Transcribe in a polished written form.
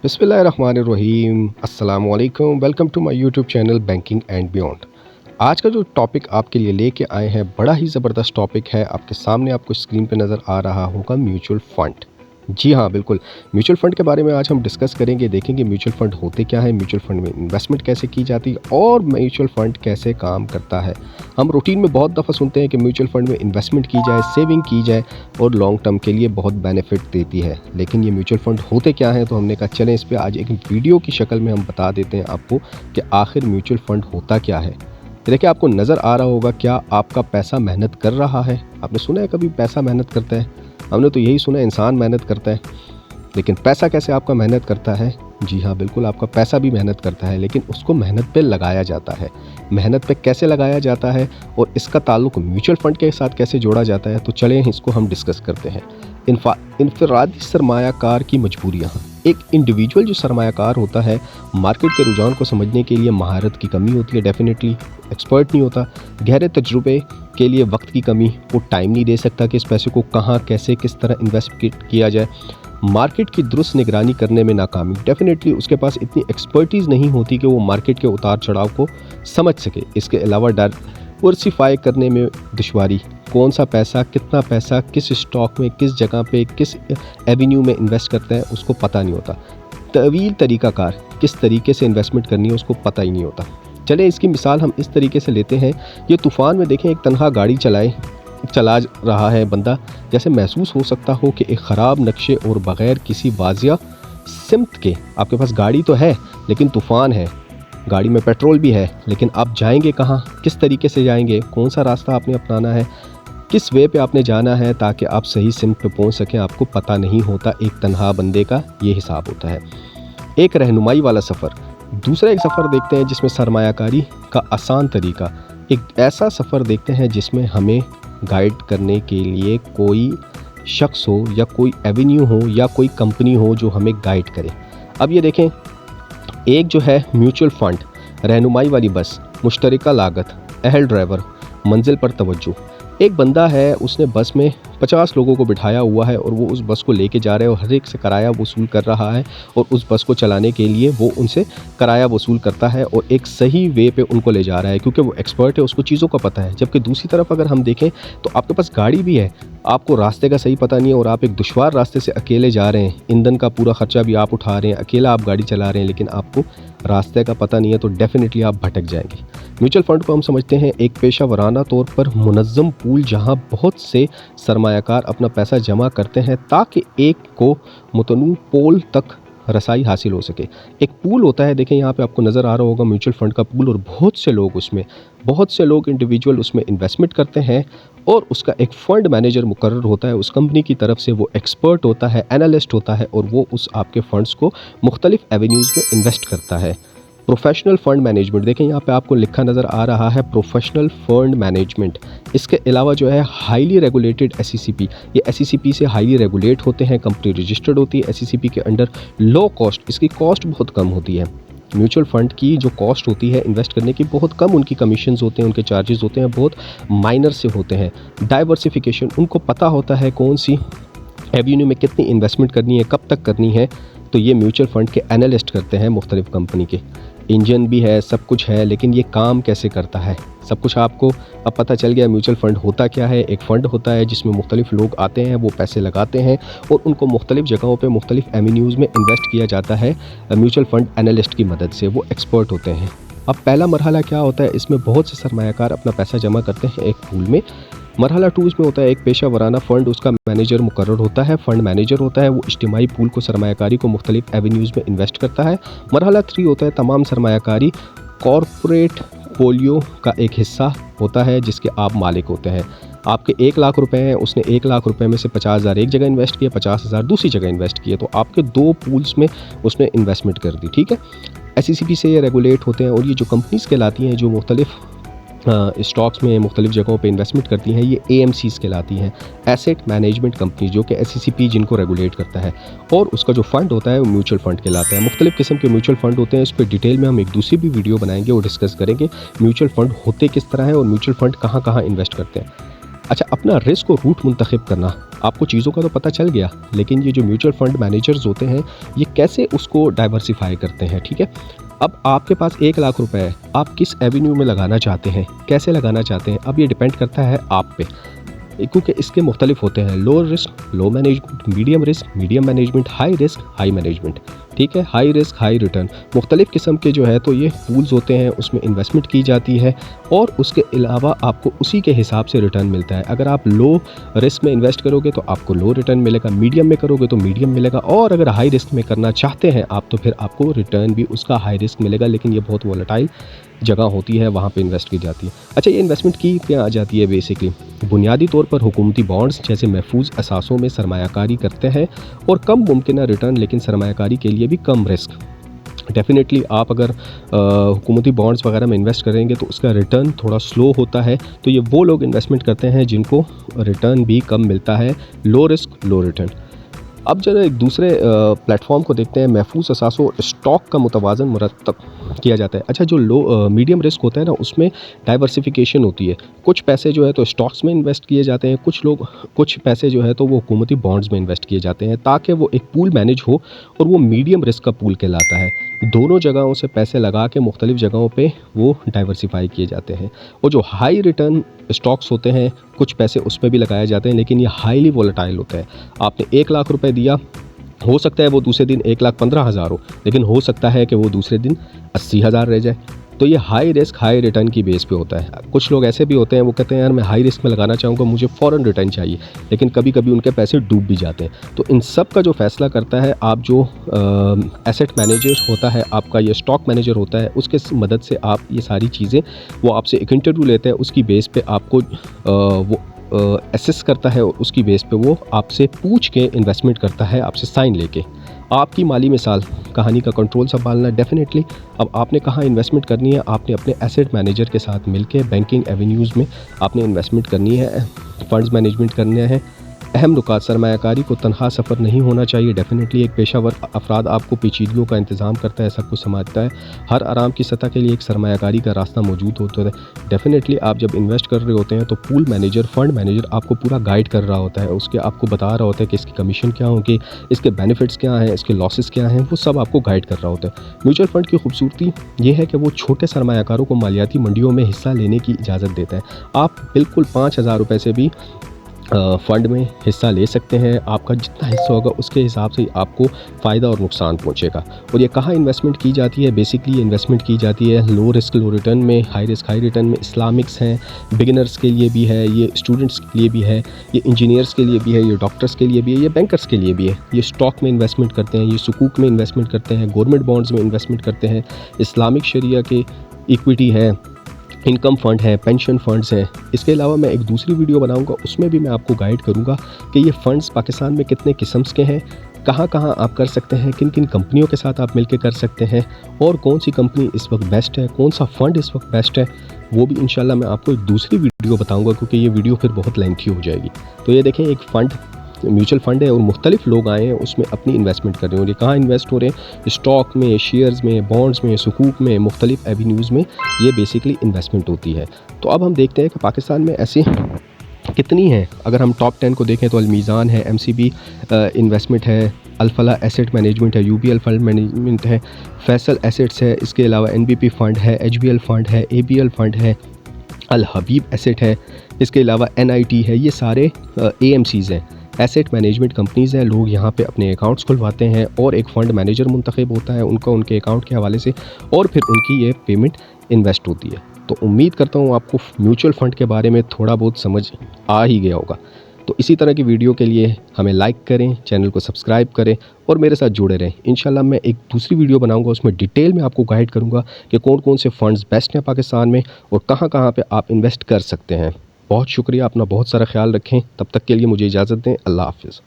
बिस्मिल्लाहिर्रहमानिर्रहीम अस्सलाम वालेकुम। Welcome to my YouTube channel banking and beyond. आज का जो टॉपिक आपके लिए लेके आए हैं बड़ा ही ज़बरदस्त टॉपिक है। आपके सामने आपको स्क्रीन पे नज़र आ रहा होगा म्यूचुअल फ़ंड। जी हाँ, बिल्कुल म्यूचुअल फ़ंड के बारे में आज हम डिस्कस करेंगे। देखेंगे म्यूचुअल फ़ंड होते क्या है, म्यूचुअल फ़ंड में इन्वेस्टमेंट कैसे की जाती है और म्यूचुअल फ़ंड कैसे काम करता है। हम रूटीन में बहुत दफ़ा सुनते हैं कि म्यूचुअल फ़ंड में इन्वेस्टमेंट की जाए, सेविंग की जाए और लॉन्ग टर्म के लिए बहुत बेनिफिट देती है। लेकिन ये म्यूचुअल फ़ंड होते क्या हैं, तो हमने कहा चलें इस पे आज एक वीडियो की शक्ल में हम बता देते हैं आपको कि आखिर म्यूचुअल फ़ंड होता क्या है। देखिए, आपको नज़र आ रहा होगा क्या आपका पैसा मेहनत कर रहा है। आपने सुना है कभी पैसा मेहनत करता है? हमने तो यही सुना है इंसान मेहनत करता है, लेकिन पैसा कैसे आपका मेहनत करता है? जी हाँ, बिल्कुल आपका पैसा भी मेहनत करता है, लेकिन उसको मेहनत पे लगाया जाता है। मेहनत पे कैसे लगाया जाता है और इसका ताल्लुक म्यूचुअल फ़ंड के साथ कैसे जोड़ा जाता है, तो चलें इसको हम डिस्कस करते हैं। इनफरादी सरमायाकार की मजबूरियाँ। एक इंडिविजुअल जो सरमायाकार होता है, मार्केट के रुझान को समझने के लिए महारत की कमी होती है, डेफिनेटली एक्सपर्ट नहीं होता। गहरे तजुर्बे के लिए वक्त की कमी, वो टाइम नहीं दे सकता कि इस पैसे को कहाँ, कैसे, किस तरह इन्वेस्ट किया जाए। मार्केट की दुरुस्त निगरानी करने में नाकामी, डेफिनेटली उसके पास इतनी एक्सपर्टीज़ नहीं होती कि वो मार्केट के उतार चढ़ाव को समझ सके। इसके अलावा डाइवर्सिफाई करने में दुश्वारी, कौन सा पैसा, कितना पैसा, किस स्टॉक में, किस जगह पे, किस एवेन्यू में इन्वेस्ट करते हैं उसको पता नहीं होता। तवील तरीक़ाकार, किस तरीके से इन्वेस्टमेंट करनी है उसको पता ही नहीं होता। चलें इसकी मिसाल हम इस तरीके से लेते हैं। ये तूफ़ान में देखें, एक तनहा गाड़ी चला रहा है बंदा, जैसे महसूस हो सकता हो कि एक ख़राब नक्शे और बग़ैर किसी वाज़िया सिमत के आपके पास गाड़ी तो है लेकिन तूफ़ान है, गाड़ी में पेट्रोल भी है, लेकिन आप जाएंगे कहाँ, किस तरीके से जाएंगे, कौन सा रास्ता आपने अपनाना है, किस वे पे आपने जाना है ताकि आप सही सिमत पे पहुंच सकें, आपको पता नहीं होता। एक तनहा बंदे का ये हिसाब होता है। एक रहनुमाई वाला सफ़र, दूसरा एक सफ़र देखते हैं जिसमें सरमायाकारी का आसान तरीका। एक ऐसा सफ़र देखते हैं जिसमें हमें गाइड करने के लिए कोई शख्स हो या कोई एवेन्यू हो या कोई कंपनी हो जो हमें गाइड करे। अब ये देखें, एक जो है म्यूचुअल फ़ंड, रहनुमाई वाली बस, मुश्तरका लागत, अहल ड्राइवर, मंजिल पर तवज्जो। एक बंदा है, उसने बस में 50 लोगों को बिठाया हुआ है और वो उस बस को लेके जा रहे हैं और हर एक से किराया वसूल कर रहा है और उस बस को चलाने के लिए वो उनसे किराया वसूल करता है और एक सही वे पे उनको ले जा रहा है क्योंकि वो एक्सपर्ट है, उसको चीज़ों का पता है। जबकि दूसरी तरफ अगर हम देखें तो आपके पास गाड़ी भी है, आपको रास्ते का सही पता नहीं है और आप एक दुश्वार रास्ते से अकेले जा रहे हैं, ईंधन का पूरा ख़र्चा भी आप उठा रहे हैं, अकेला आप गाड़ी चला रहे हैं, लेकिन आपको रास्ते का पता नहीं है, तो डेफिनेटली आप भटक जाएंगे। म्यूचुअल फ़ंड को हम समझते हैं एक पेशा वराना तौर पर मुनज़्ज़म पूल, जहां बहुत से सरमायाकार अपना पैसा जमा करते हैं ताकि एक को मुतनू पोल तक रसाई हासिल हो सके। एक पूल होता है, देखें यहाँ पे आपको नज़र आ रहा होगा म्यूचुअल फ़ंड का पूल, और बहुत से लोग इंडिविजुअल उसमें इन्वेस्टमेंट करते हैं और उसका एक फ़ंड मैनेजर मुकर्रर होता है उस कंपनी की तरफ से। वो एक्सपर्ट होता है, एनालिस्ट होता है और वो उस आपके फ़ंड्स को मुख्तलिफ एवेन्यूज़ में इन्वेस्ट करता है। प्रोफेशनल फ़ंड मैनेजमेंट, देखें यहाँ पे आपको लिखा नज़र आ रहा है प्रोफेशनल फ़ंड मैनेजमेंट। इसके अलावा जो है हाईली रेगुलेटेड एसईसीपी, ये एसईसीपी से हाईली रेगुलेट होते हैं, कंपनी रजिस्टर्ड होती है एसईसीपी के अंडर। लो कॉस्ट, इसकी कॉस्ट बहुत कम होती है। म्यूचुअल फ़ंड की जो कॉस्ट होती है इन्वेस्ट करने की बहुत कम, उनकी कमीशंस होते हैं, उनके चार्जेस होते हैं, बहुत माइनर से होते हैं। डाइवर्सिफिकेशन, उनको पता होता है कौन सी एवेन्यू में कितनी इन्वेस्टमेंट करनी है, कब तक करनी है, तो ये म्यूचुअल फ़ंड के एनालिस्ट करते हैं मुख्तलिफ कंपनी के। इंजन भी है, सब कुछ है, लेकिन ये काम कैसे करता है सब कुछ आपको अब पता चल गया। म्यूचुअल फ़ंड होता क्या है? एक फ़ंड होता है जिसमें मुख्तलिफ लोग आते हैं, वो पैसे लगाते हैं और उनको मुख्तलिफ जगहों पे मुख्तलिफ एवेन्यूज़ में इन्वेस्ट किया जाता है म्यूचुअल फ़ंड एनालिस्ट की मदद से। वो एक्सपर्ट होते हैं। अब पहला मरहला क्या होता है, इसमें बहुत से सरमायाकार अपना पैसा जमा करते हैं एक पूल में। मरहला 2 इसमें होता है एक पेशा वराना फ़ंड, उसका मैनेजर मुकर्रर होता है, फ़ंड मैनेजर होता है, वो इज्तिमाई पूल को सरमायाकारी को मुख्तलिफ एवेन्यूज़ में इन्वेस्ट करता है। मरहला 3 होता है तमाम सरमायाकारी कॉरपोरेट पोलियो का एक हिस्सा होता है जिसके आप मालिक होते हैं। आपके 1 लाख रुपए हैं, उसने 1 लाख रुपए में से 50,000 एक जगह इन्वेस्ट किए, 50,000 दूसरी जगह इन्वेस्ट किए, तो आपके 2 पूल्स में उसने इन्वेस्टमेंट कर दी। ठीक है, एसईसीपी से ये रेगुलेट होते हैं और ये जो कंपनीज़ कहलाती हैं जो मुख्तलिफ स्टॉक्स में मुख्तलिफ जगहों पे इन्वेस्टमेंट करती हैं, ये एएमसीज़ कहलाती हैं, एसेट मैनेजमेंट कंपनी, जो कि एसईसीपी जिनको रेगुलेट करता है। और उसका जो फ़ंड होता है वो म्यूचुअल फ़ंड कहलाता है। मुख्तलिफ किस्म के म्यूचुअल फ़ंड होते हैं, इस पर डिटेल में हम एक दूसरी भी वीडियो बनाएंगे और डिस्कस करेंगे म्यूचुअल फ़ंड होते किस तरह है और म्यूचुअल फ़ंड कहाँ कहाँ इन्वेस्ट करते हैं। अच्छा, अपना रिस्क और रूट मुंतखब करना। आपको चीज़ों का तो पता चल गया, लेकिन ये जो म्यूचुअल फंड मैनेजर्स होते हैं ये कैसे उसको डाइवर्सिफाई करते हैं, ठीक है। अब आपके पास 1 लाख रुपए है, आप किस एवेन्यू में लगाना चाहते हैं, कैसे लगाना चाहते हैं, अब ये डिपेंड करता है आप पे, क्योंकि इसके मुख्तलिफ होते हैं। Low risk low management, medium risk medium management, high risk high management, ठीक है। हाई रिस्क हाई रिटर्न, मुख्तलिफ किस्म के जो है तो ये पूल्स होते हैं, उसमें इन्वेस्टमेंट की जाती है और उसके अलावा आपको उसी के हिसाब से रिटर्न मिलता है। अगर आप लो रिस्क में इन्वेस्ट करोगे तो आपको लो रिटर्न मिलेगा, मीडियम में करोगे तो मीडियम मिलेगा, और अगर हाई रिस्क में करना चाहते हैं आप तो फिर आपको रिटर्न भी उसका हाई रिस्क मिलेगा, लेकिन ये बहुत वोलेटाइल जगह होती है, वहाँ पे इन्वेस्ट की जाती है। अच्छा, ये इन्वेस्टमेंट की क्या आ जाती है बेसिकली, बुनियादी तौर पर हुकूमती बॉन्ड्स जैसे महफूज असासों में सरमायाकारी करते हैं और कम मुमकिन रिटर्न, लेकिन सरमायाकारी के लिए भी कम रिस्क। डेफिनेटली आप अगर हुकूमती बॉन्ड्स वगैरह में इन्वेस्ट करेंगे तो उसका रिटर्न थोड़ा स्लो होता है, तो ये वो लोग इन्वेस्टमेंट करते हैं जिनको रिटर्न भी कम मिलता है, लो रिस्क लो रिटर्न। अब जरा एक दूसरे प्लेटफॉर्म को देखते हैं, महफूज असासों स्टॉक का मुतवाज़न मुरतब किया जाता है। अच्छा, जो लो मीडियम रिस्क होता है ना, उसमें डाइवर्सिफिकेशन होती है, कुछ पैसे जो है तो स्टॉक्स में इन्वेस्ट किए जाते हैं, कुछ पैसे जो है तो वो हुकूमती बॉन्ड्स में इन्वेस्ट किए जाते हैं, ताकि वो एक पूल मैनेज हो और वो मीडियम रिस्क का पूल कहलाता है। दोनों जगहों से पैसे लगा के मुख्तलिफ जगहों पे वो डाइवर्सिफाई किए जाते हैं। और जो हाई रिटर्न स्टॉक्स होते हैं, कुछ पैसे उसमें भी लगाए जाते हैं, लेकिन ये हाईली वोलेटाइल होता है। आपने 1 लाख रुपए दिया, हो सकता है वो दूसरे दिन 1,15,000 हो, लेकिन हो सकता है कि वो दूसरे दिन 80,000 रह जाए। तो ये हाई रिस्क हाई रिटर्न की बेस पे होता है। कुछ लोग ऐसे भी होते हैं, वो कहते हैं यार मैं हाई रिस्क में लगाना चाहूँगा, मुझे फ़ौरन रिटर्न चाहिए, लेकिन कभी कभी उनके पैसे डूब भी जाते हैं। तो इन सब का जो फ़ैसला करता है आप जो एसेट मैनेजर होता है आपका, ये स्टॉक मैनेजर होता है, उसके मदद से आप ये सारी चीज़ें, वो आपसे एक इंटरव्यू लेते हैं, उसकी बेस पे आपको वो एसेस करता है, उसकी बेस पे वो आपसे पूछ के इन्वेस्टमेंट करता है, आपसे साइन लेके। आपकी माली मिसाल, कहानी का कंट्रोल संभालना डेफिनेटली। अब आपने कहाँ इन्वेस्टमेंट करनी है, आपने अपने एसेट मैनेजर के साथ मिलके बैंकिंग एवेन्यूज़ में आपने इन्वेस्टमेंट करनी है, फंड्स मैनेजमेंट करने हैं। अहम नुकात, सरमायाकारी को तनहा सफ़र नहीं होना चाहिए। डेफिनेटली एक पेशावर अफराद आपको पेचीदगियों का इंतज़ाम करता है, सब कुछ समझता है। हर आराम की सतह के लिए एक सरमायाकारी का रास्ता मौजूद होता है। डेफिनेटली आप जब इन्वेस्ट कर रहे होते हैं तो पूल मैनेजर, फंड मैनेजर आपको पूरा गाइड कर रहा होता है, उसके आपको बता रहा होता है कि इसकी कमीशन क्या होगी, इसके बेनिफिट्स क्या हैं, इसके लॉसेस क्या हैं, वो सब आपको गाइड कर रहा होता है। म्यूचुअल फंड की खूबसूरती ये है कि वो छोटे सरमायाकारों को मालियाती मंडियों में हिस्सा लेने की इजाज़त देता है। आप बिल्कुल 5,000 रुपये से भी फ़ंड में हिस्सा ले सकते हैं। आपका जितना हिस्सा होगा उसके हिसाब से आपको फ़ायदा और नुकसान पहुंचेगा। और ये कहाँ इन्वेस्टमेंट की जाती है, बेसिकली इन्वेस्टमेंट की जाती है लो रिस्क लो रिटर्न में, हाई रिस्क हाई रिटर्न में। इस्लामिक्स हैं, बिगिनर्स के लिए भी है, ये स्टूडेंट्स के लिए भी है, ये इंजीनियर्स के लिए भी है, ये डॉक्टर्स के लिए भी है, ये बैंकर्स के लिए भी है। ये स्टॉक में इन्वेस्टमेंट करते हैं, ये सुकूक में इन्वेस्टमेंट करते हैं, गवर्नमेंट बॉन्ड्स में इन्वेस्टमेंट करते हैं, इस्लामिक शरिया के इक्विटी है, इनकम फ़ंड है, पेंशन फ़ंड्स हैं। इसके अलावा मैं एक दूसरी वीडियो बनाऊंगा, उसमें भी मैं आपको गाइड करूंगा कि ये फ़ंड्स पाकिस्तान में कितने किस्म्स के हैं, कहाँ कहाँ आप कर सकते हैं, किन किन कंपनियों के साथ आप मिलकर कर सकते हैं, और कौन सी कंपनी इस वक्त बेस्ट है, कौन सा फ़ंड इस वक्त बेस्ट है। वो भी इंशाल्लाह मैं आपको एक दूसरी वीडियो बताऊँगा, क्योंकि ये वीडियो फिर बहुत लेंथी हो जाएगी। तो ये देखें, एक फ़ंड म्यूचुअल फंड है और मुख्तलिफ लोग आए हैं उसमें अपनी इन्वेस्टमेंट कर रहे हैं। और ये कहाँ इन्वेस्ट हो रहे हैं, स्टॉक में, शेयर्स में, बॉन्ड्स में, सुकूक में, मुख्तलिफ एवेन्यूज़ में ये बेसिकली इन्वेस्टमेंट होती है। तो अब हम देखते हैं कि पाकिस्तान में ऐसी कितनी हैं। अगर हम टॉप 10 को देखें तो अलमीज़ान है, MCB इन्वेस्टमेंट है, अल-फलाह एसेट मैनेजमेंट है, UBL फंड मैनेजमेंट है, फैसल एसेट्स है, इसके अलावा NBP फ़ंड है, HBL फ़ंड है, ABL फ़ंड है, अल हबीब एसेट है, इसके अलावा NIT है। ये सारे AMCs हैं, एसेट मैनेजमेंट कंपनीज़ हैं। लोग यहाँ पे अपने अकाउंट्स खुलवाते हैं और एक फ़ंड मैनेजर मुंतखब होता है उनका, उनके अकाउंट के हवाले से, और फिर उनकी ये पेमेंट इन्वेस्ट होती है। तो उम्मीद करता हूँ आपको म्यूचुअल फ़ंड के बारे में थोड़ा बहुत समझ आ ही गया होगा। तो इसी तरह की वीडियो के लिए हमें लाइक करें, चैनल को सब्सक्राइब करें और मेरे साथ जुड़े रहें। इंशाल्लाह मैं एक दूसरी वीडियो बनाऊंगा, उसमें डिटेल में आपको गाइड करूंगा कि कौन कौन से फ़ंड्स बेस्ट हैं पाकिस्तान में और कहां कहां पे आप इन्वेस्ट कर सकते हैं। बहुत शुक्रिया, अपना बहुत सारा ख्याल रखें। तब तक के लिए मुझे इजाज़त दें। अल्लाह हाफ़िज़।